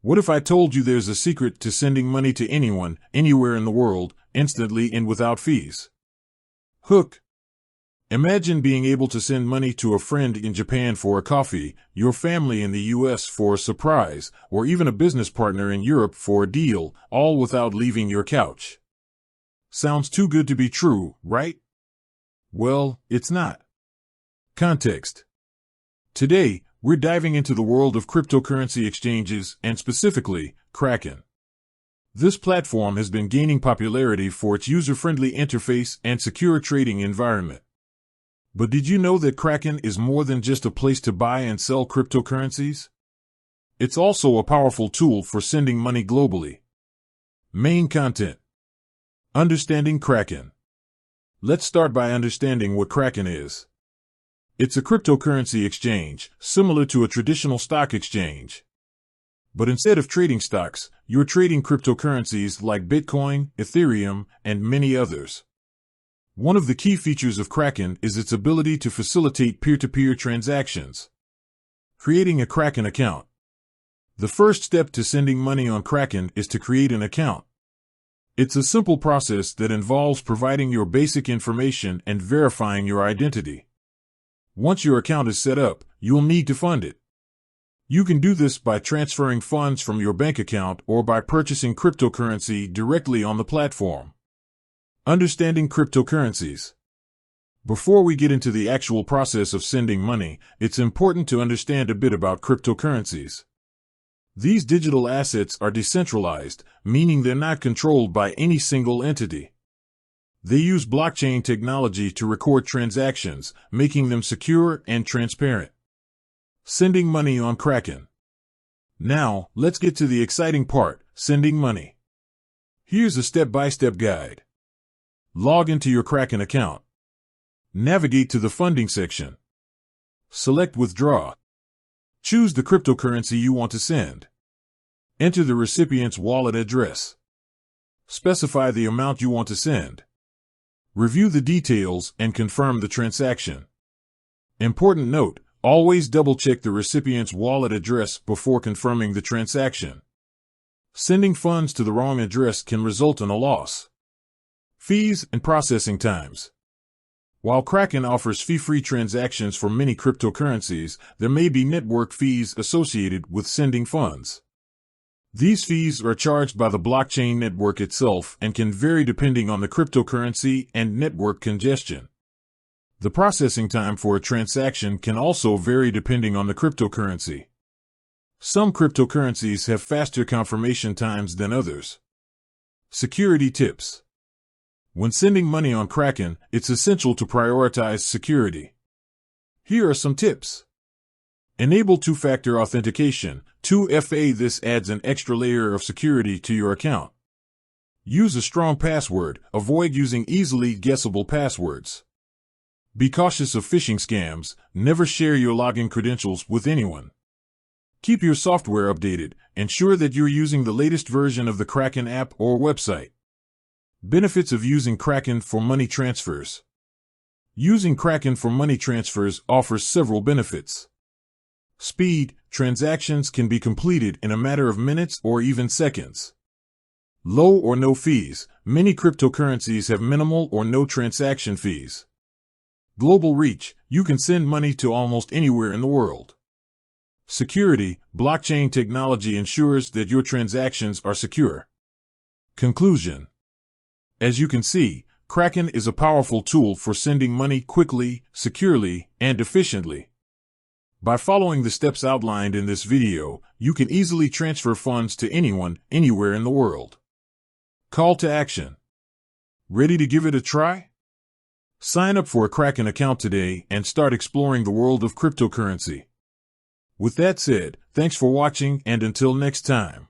What if I told you there's a secret to sending money to anyone, anywhere in the world, instantly and without fees? Hook. Imagine being able to send money to a friend in Japan for a coffee, your family in the US for a surprise, or even a business partner in Europe for a deal, all without leaving your couch. Sounds too good to be true, right? Well, it's not. Context. Today, we're diving into the world of cryptocurrency exchanges and specifically, Kraken. This platform has been gaining popularity for its user-friendly interface and secure trading environment. But did you know that Kraken is more than just a place to buy and sell cryptocurrencies? It's also a powerful tool for sending money globally. Main content. Understanding Kraken. Let's start by understanding what Kraken is. It's a cryptocurrency exchange, similar to a traditional stock exchange. But instead of trading stocks, you're trading cryptocurrencies like Bitcoin, Ethereum, and many others. One of the key features of Kraken is its ability to facilitate peer-to-peer transactions. Creating a Kraken account. The first step to sending money on Kraken is to create an account. It's a simple process that involves providing your basic information and verifying your identity. Once your account is set up, you'll need to fund it. You can do this by transferring funds from your bank account or by purchasing cryptocurrency directly on the platform. Understanding cryptocurrencies. Before we get into the actual process of sending money, it's important to understand a bit about cryptocurrencies. These digital assets are decentralized, meaning they're not controlled by any single entity. They use blockchain technology to record transactions, making them secure and transparent. Sending money on Kraken. Now, let's get to the exciting part, sending money. Here's a step-by-step guide. Log into your Kraken account. Navigate to the funding section. Select Withdraw. Choose the cryptocurrency you want to send. Enter the recipient's wallet address. Specify the amount you want to send. Review the details and confirm the transaction. Important note, always double-check the recipient's wallet address before confirming the transaction. Sending funds to the wrong address can result in a loss. Fees and processing times. While Kraken offers fee-free transactions for many cryptocurrencies, there may be network fees associated with sending funds. These fees are charged by the blockchain network itself and can vary depending on the cryptocurrency and network congestion. The processing time for a transaction can also vary depending on the cryptocurrency. Some cryptocurrencies have faster confirmation times than others. Security tips. When sending money on Kraken, it's essential to prioritize security. Here are some tips. Enable two-factor authentication, 2FA. This adds an extra layer of security to your account. Use a strong password. Avoid using easily guessable passwords. Be cautious of phishing scams. Never share your login credentials with anyone. Keep your software updated. Ensure that you're using the latest version of the Kraken app or website. Benefits of using Kraken for money transfers. Using Kraken for money transfers offers several benefits. Speed. Transactions can be completed in a matter of minutes or even seconds. Low or no fees. Many cryptocurrencies have minimal or no transaction fees. Global reach. You can send money to almost anywhere in the world. Security. Blockchain technology ensures that your transactions are secure. Conclusion. As you can see, Kraken is a powerful tool for sending money quickly, securely, and efficiently. By following the steps outlined in this video, you can easily transfer funds to anyone, anywhere in the world. Call to action. Ready to give it a try? Sign up for a Kraken account today and start exploring the world of cryptocurrency. With that said, thanks for watching and until next time.